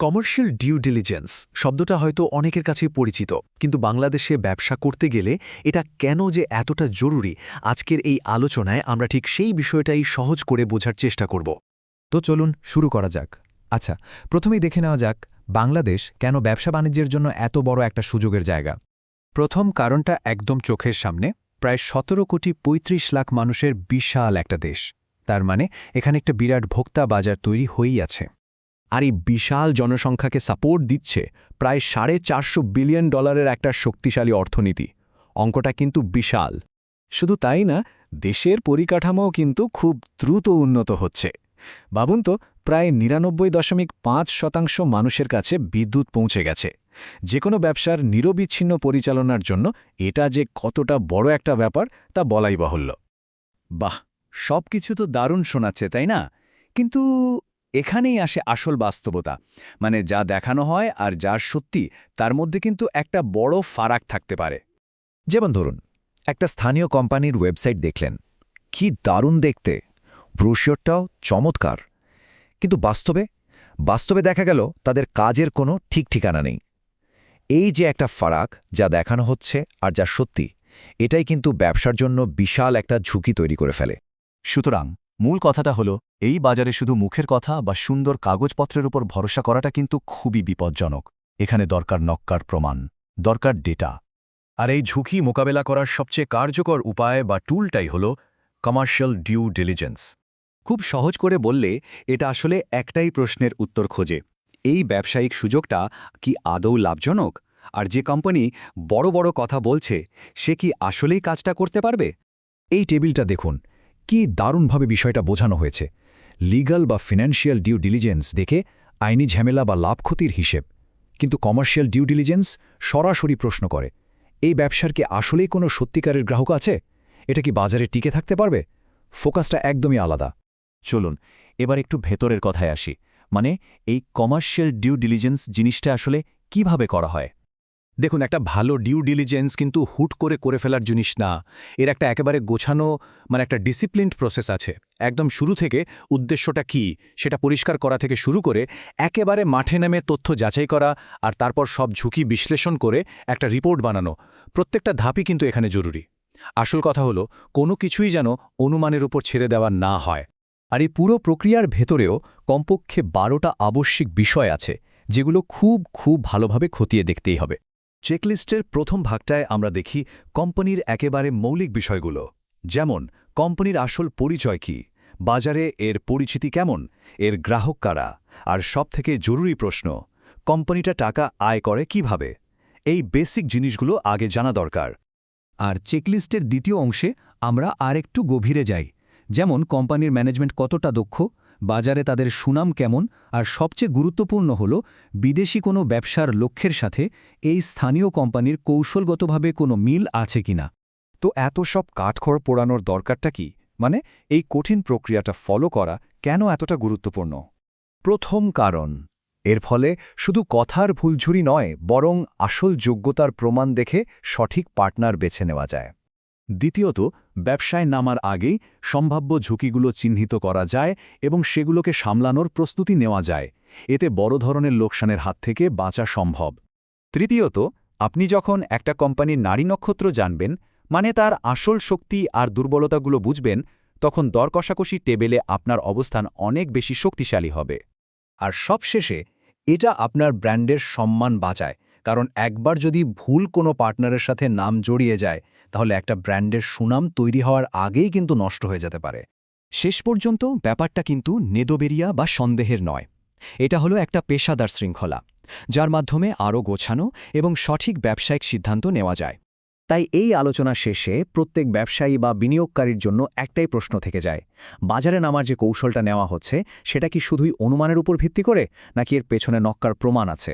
Commercial due diligence শব্দটা হয়তো অনেকের কাছে পরিচিত, কিন্তু বাংলাদেশে ব্যবসা করতে গেলে এটা কেন যে এতটা জরুরি, আজকের এই আলোচনায় আমরা ঠিক সেই বিষয়টাই সহজ করে বোঝার চেষ্টা করব। তো চলুন শুরু করা যাক। আচ্ছা, প্রথমেই দেখে নেওয়া যাক বাংলাদেশ কেন ব্যবসা বাণিজ্যের জন্য এত বড় একটা সুযোগের জায়গা। প্রথম কারণটা একদম চোখের সামনে, প্রায় ১৭,৩৫,০০,০০০ মানুষের বিশাল একটা দেশ। তার মানে এখানে একটা বিরাট ভোক্তা বাজার তৈরি হয়েই আছে। আর এই বিশাল জনসংখ্যাকে সাপোর্ট দিচ্ছে প্রায় $450 বিলিয়ন একটা শক্তিশালী অর্থনীতি। অঙ্কটা কিন্তু বিশাল। শুধু তাই না, দেশের পরিকাঠামোও কিন্তু খুব দ্রুত উন্নত হচ্ছে। ভাবুন তো, প্রায় ৯৯.৫% মানুষের কাছে বিদ্যুৎ পৌঁছে গেছে। যে কোনো ব্যবসার নিরবিচ্ছিন্ন পরিচালনার জন্য এটা যে কতটা বড় একটা ব্যাপার তা বলাই বাহুল্য। বাহ, সব কিছু তো দারুণ শোনাচ্ছে, তাই না? কিন্তু এখানেই আসে আসল বাস্তবতা। মানে যা দেখানো হয় আর যা সত্যি, তার মধ্যে কিন্তু একটা বড় ফারাক থাকতে পারে। যেমন ধরুন, একটা স্থানীয় কোম্পানির ওয়েবসাইট দেখলেন, কি দারুণ দেখতে, ব্রোশিওরটাও চমৎকার, কিন্তু বাস্তবে দেখা গেল তাদের কাজের কোনো ঠিক ঠিকানা নেই। এই যে একটা ফারাক, যা দেখানো হচ্ছে আর যা সত্যি, এটাই কিন্তু ব্যবসার জন্য বিশাল একটা ঝুঁকি তৈরি করে ফেলে। সুতরাং মূল কথাটা হলো, এই বাজারে শুধু মুখের কথা বা সুন্দর কাগজপত্রের উপর ভরসা করাটা কিন্তু খুবই বিপজ্জনক। এখানে দরকার নক্কার প্রমাণ, দরকার ডেটা। আর এই ঝুঁকি মোকাবেলা করার সবচেয়ে কার্যকর উপায় বা টুলটাই হল কমার্শিয়াল ডিউ ডিলিজেন্স। খুব সহজ করে বললে এটা আসলে একটাই প্রশ্নের উত্তর খোঁজে: এই ব্যবসায়িক সুযোগটা কি আদৌ লাভজনক? আর যে কোম্পানি বড় বড় কথা বলছে, সে কি আসলেই কাজটা করতে পারবে? এই টেবিলটা দেখুন, কি দারুণভাবে বিষয়টা বোঝানো হয়েছে। লিগ্যাল বা ফিনান্সিয়াল ডিউ ডিলিজেন্স দেখে আইনি ঝামেলা বা লাভ ক্ষতির হিসেব, কিন্তু কমার্শিয়াল ডিউ ডিলিজেন্স সরাসরি প্রশ্ন করে, এই ব্যবসার কি আসলেই কোনো সত্যিকারের গ্রাহক আছে? এটা কি বাজারে টিকে থাকতে পারবে? ফোকাসটা একদমই আলাদা। চলুন এবার একটু ভেতরের কথায় আসি। মানে এই কমার্শিয়াল ডিউ ডিলিজেন্স জিনিসটা আসলে কিভাবে করা হয়? দেখুন, একটা ভালো ডিউ ডিলিজেন্স কিন্তু হুট করে ফেলার জিনিস না। এর একটা একেবারে গোছানো, একটা ডিসিপ্লিনড প্রসেস আছে। একদম শুরু থেকে উদ্দেশ্যটা কি সেটা পরিষ্কার করা থেকে শুরু করে একেবারে মাঠে নেমে তথ্য যাচাই করা, আর তারপর সব ঝুঁকি বিশ্লেষণ করে একটা রিপোর্ট বানানো, প্রত্যেকটা ধাপই কিন্তু এখানে জরুরি। আসল কথা হলো, কোনো কিছুই যেন অনুমানের উপর ছেড়ে দেওয়া না হয়। আর এই পুরো প্রক্রিয়ার ভেতরেও কমপক্ষে 12টা আবশ্যিক বিষয় আছে, যেগুলো খুব ভালোভাবে খতিয়ে দেখতেই হবে। চেকলিস্টের প্রথম ভাগটায় আমরা দেখি কোম্পানির একেবারে মৌলিক বিষয়গুলো, যেমন কোম্পানির আসল পরিচয় কি, বাজারে এর পরিচিতি কেমন, এর গ্রাহক কারা, আর সবথেকে জরুরি প্রশ্ন, কোম্পানিটা টাকা আয় করে কিভাবে। এই বেসিক জিনিসগুলো আগে জানা দরকার। আর চেকলিস্টের দ্বিতীয় অংশে আমরা আরেকটু গভীরে যাই, যেমন কোম্পানির ম্যানেজমেন্ট কতটা দক্ষ, বাজারে তাদের সুনাম কেমন, আর সবচেয়ে গুরুত্বপূর্ণ হল বিদেশি কোনো ব্যবসার লক্ষ্যের সাথে এই স্থানীয় কোম্পানির কৌশলগতভাবে কোনো মিল আছে কিনা। তো এত সব কাঠখড় পোড়ানোর দরকারটা কি? মানে এই কঠিন প্রক্রিয়াটা ফলো করা কেন এতটা গুরুত্বপূর্ণ? প্রথম কারণ, এর ফলে শুধু কথার ভুলঝুরি নয়, বরং আসল যোগ্যতার প্রমাণ দেখে সঠিক পার্টনার বেছে নেওয়া যায়। দ্বিতীয়ত, ব্যবসায় নামার আগেই সম্ভাব্য ঝুঁকিগুলো চিহ্নিত করা যায় এবং সেগুলোকে সামলানোর প্রস্তুতি নেওয়া যায়। এতে বড় ধরনের লোকসানের হাত থেকে বাঁচা সম্ভব। তৃতীয়ত, আপনি যখন একটা কোম্পানির নারী নক্ষত্র জানবেন, মানে তার আসল শক্তি আর দুর্বলতাগুলো বুঝবেন, তখন দর কষাকষি টেবিলে আপনার অবস্থান অনেক বেশি শক্তিশালী হবে। আর সবশেষে, এটা আপনার ব্র্যান্ডের সম্মান বাঁচায়, কারণ একবার যদি ভুল কোনো পার্টনারের সাথে নাম জড়িয়ে যায়, তাহলে একটা ব্র্যান্ডের সুনাম তৈরি হওয়ার আগেই কিন্তু নষ্ট হয়ে যেতে পারে। শেষ পর্যন্ত ব্যাপারটা কিন্তু নেদোবেরিয়া বা সন্দেহের নয়। এটা হলো একটা পেশাদার শৃঙ্খলা, যার মাধ্যমে আরও গোছানো এবং সঠিক ব্যবসায়িক সিদ্ধান্ত নেওয়া যায়। তাই এই আলোচনা শেষে প্রত্যেক ব্যবসায়ী বা বিনিয়োগকারীর জন্য একটাই প্রশ্ন থেকে যায়: বাজারে নামার যে কৌশলটা নেওয়া হচ্ছে, সেটা কি শুধুই অনুমানের উপর ভিত্তি করে, নাকি এর পেছনে নক্কার প্রমাণ আছে?